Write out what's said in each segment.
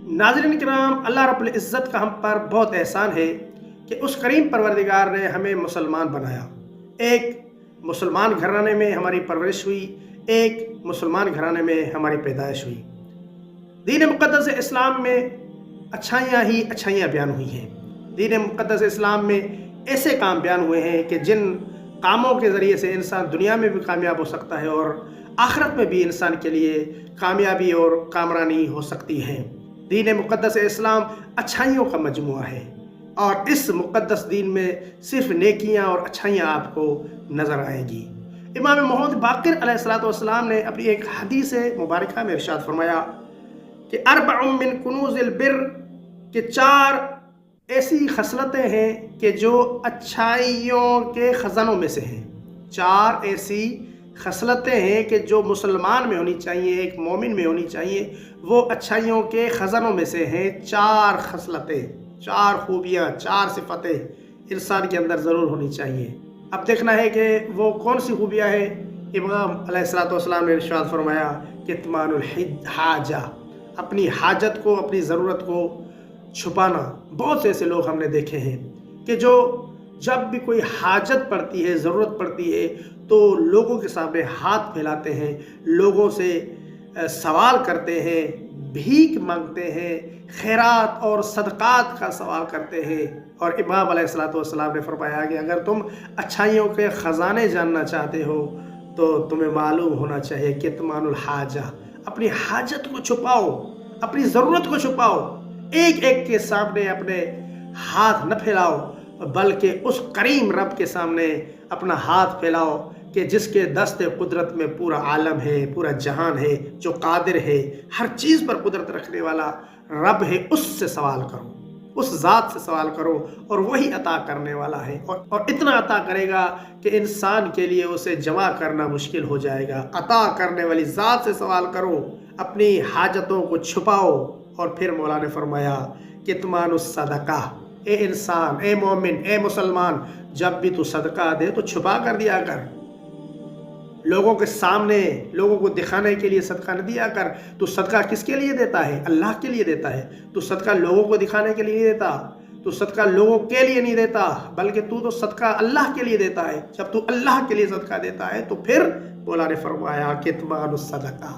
नाज़रीन किराम, अल्लाह रब्बुल इज़्ज़त का हम पर बहुत एहसान है कि उस करीम परवरदिगार ने हमें मुसलमान बनाया। एक मुसलमान घराने में हमारी परवरिश हुई, एक मुसलमान घराने में हमारी पैदाइश हुई। दीन मुक़द्दस इस्लाम में अच्छाइयाँ ही अच्छाइयाँ बयान हुई हैं। दीन मुक़द्दस इस्लाम में ऐसे काम बयान हुए हैं कि जिन कामों के ज़रिए से इंसान दुनिया में भी कामयाब हो सकता है और आखिरत में भी इंसान के लिए कामयाबी और कामरानी हो सकती है। दीन मुक़द्दस इस्लाम अच्छाइयों का मजमुआ है और इस मुक़द्दस दीन में सिर्फ नेकियां और अच्छाइयां आपको नज़र आएंगी। इमाम मोहम्मद बाक़िर अलैहिस्सलाम ने अपनी एक हदीस मुबारका में इरशाद फरमाया कि अर्बउम मिन कुनूज़िल बिर्र, के 4 ऐसी खसलतें हैं कि जो अच्छाइयों के ख़ज़ानों में से हैं। 4 ऐसी खसलतें हैं कि जो मुसलमान में होनी चाहिए, एक मोमिन में होनी चाहिए, वो अच्छाइयों के ख़ज़ानों में से हैं। 4 खसलतें, 4 खूबियाँ, 4 सिफ़तें इंसान के अंदर ज़रूर होनी चाहिए। अब देखना है कि वो कौन सी खूबियाँ हैं। इमाम अलैहिस्सलाम ने इरशाद फरमाया कित्मानुल हाजा, अपनी हाजत को, अपनी ज़रूरत को छुपाना। बहुत से ऐसे लोग हमने देखे हैं कि जो जब भी कोई हाजत पड़ती है, ज़रूरत पड़ती है, तो लोगों के सामने हाथ फैलाते हैं, लोगों से सवाल करते हैं, भीख मांगते हैं, खैरात और सदक़ात का सवाल करते हैं। और इमाम अलैहिस्सलाम ने फरमाया कि अगर तुम अच्छाइयों के ख़ज़ाने जानना चाहते हो तो तुम्हें मालूम होना चाहिए कित्मानुल हाजा, अपनी हाजत को छुपाओ, अपनी ज़रूरत को छुपाओ। एक एक के सामने अपने हाथ न फैलाओ, बल्कि उस करीम रब के सामने अपना हाथ फैलाओ कि जिसके दस्ते कुदरत में पूरा आलम है, पूरा जहान है, जो कादिर है, हर चीज़ पर कुदरत रखने वाला रब है। उससे सवाल करो, उस ज़ात से सवाल करो और वही अता करने वाला है और इतना अता करेगा कि इंसान के लिए उसे जमा करना मुश्किल हो जाएगा। अता करने वाली ज़ात से सवाल करो, अपनी हाजतों को छुपाओ। और फिर मौला ने फरमाया कित्मानुस सदका, ए इंसान, ए मोमिन, ए मुसलमान, जब भी तू सदका दे तो छुपा कर दिया कर। लोगों के सामने, लोगों को दिखाने के लिए सदका न दिया कर। तू सदका किसके लिए देता है? अल्लाह के लिए देता है। तू सदका लोगों को दिखाने के लिए नहीं देता, तू सदका लोगों के लिए नहीं देता, बल्कि तू तो सदका अल्लाह के लिए देता है। जब तू अल्लाह के लिए सदका देता है तो फिर मौला ने फरमाया कित्मानुस सदका,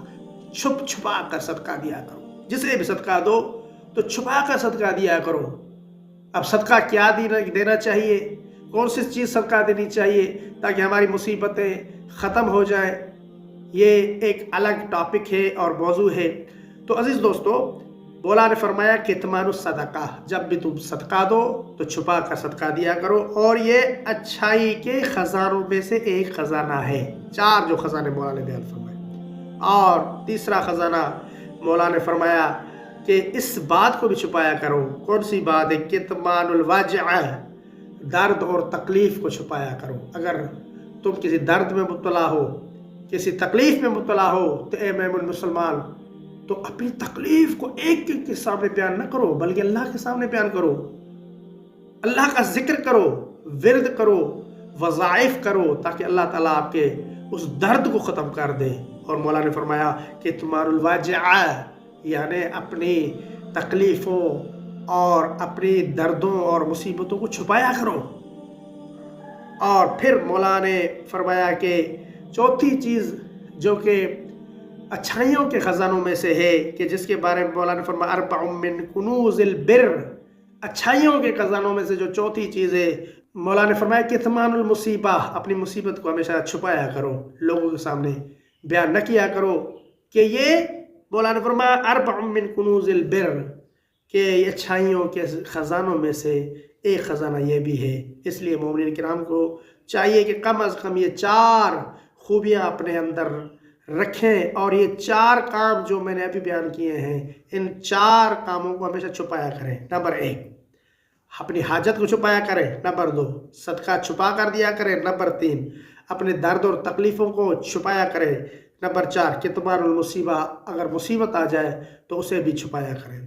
छुप छुपा कर सदका दिया करो। जिसे भी सदका दो तो छुपा कर सदका दिया करो। अब सदका क्या देना चाहिए, कौन सी चीज़ सदका देनी चाहिए ताकि हमारी मुसीबतें ख़त्म हो जाए, ये एक अलग टॉपिक है और मौजू है। तो अज़ीज़ दोस्तों, मौला ने फरमाया कित्मानुस सदका, जब भी तुम सदका दो तो छुपा कर सदका दिया करो। और ये अच्छाई के ख़ज़ानों में से एक ख़ज़ाना है। 4 जो ख़ज़ाने मौला ने बयान फरमाए। और तीसरा ख़ज़ाना मौला ने फरमाया कि इस बात को भी छुपाया करो। कौन सी बात है? कित्मानुल वजअ, दर्द और तकलीफ़ को छुपाया करो। अगर तुम किसी दर्द में मुब्तला हो, किसी तकलीफ़ में मुब्तला हो, तो ए मोमिन मुसलमान, तो अपनी तकलीफ़ को एक एक के सामने बयान न करो, बल्कि अल्लाह के सामने बयान करो। अल्लाह का जिक्र करो, विर्द करो, वज़ाइफ करो, ताकि अल्लाह ताला आपके उस दर्द को ख़त्म कर दे। और मौला ने फरमाया कि कित्मानुल वजअ, यानी अपनी तकलीफ़ों और अपनी दर्दों और मुसीबतों को छुपाया करो। और फिर मौला ने फरमाया कि चौथी चीज़ जो कि अच्छाइयों के ख़ज़ानों में से है, कि जिसके बारे में मौला ने फरमाया अर्बउम मिन कुनूज़िल बिर्र, अच्छाइयों के ख़ज़ानों में से जो चौथी चीज़ है, मौला ने फरमाया कित्मानुल मुसीबा, अपनी मुसीबत को हमेशा छुपाया करो, लोगों के सामने बयान न किया करो। कि ये मौला ने फरमाया अर्बउम मिन कुनूज़िल बिर्र, कि अच्छाइयों के ख़ज़ानों में से एक ख़ज़ाना ये भी है। इसलिए मोमिन किराम को चाहिए कि कम अज़ कम ये 4 खूबियाँ अपने अंदर रखें। और ये 4 काम जो मैंने अभी बयान किए हैं, इन 4 कामों को हमेशा छुपाया करें। नंबर 1, अपनी हाजत को छुपाया करें। नंबर 2, सदका छुपा कर दिया करें। नंबर 3, अपने दर्द और तकलीफ़ों को छुपाया करें। नंबर 4, कित्मानुल मुसीबा, अगर मुसीबत आ जाए तो उसे भी छुपाया करें।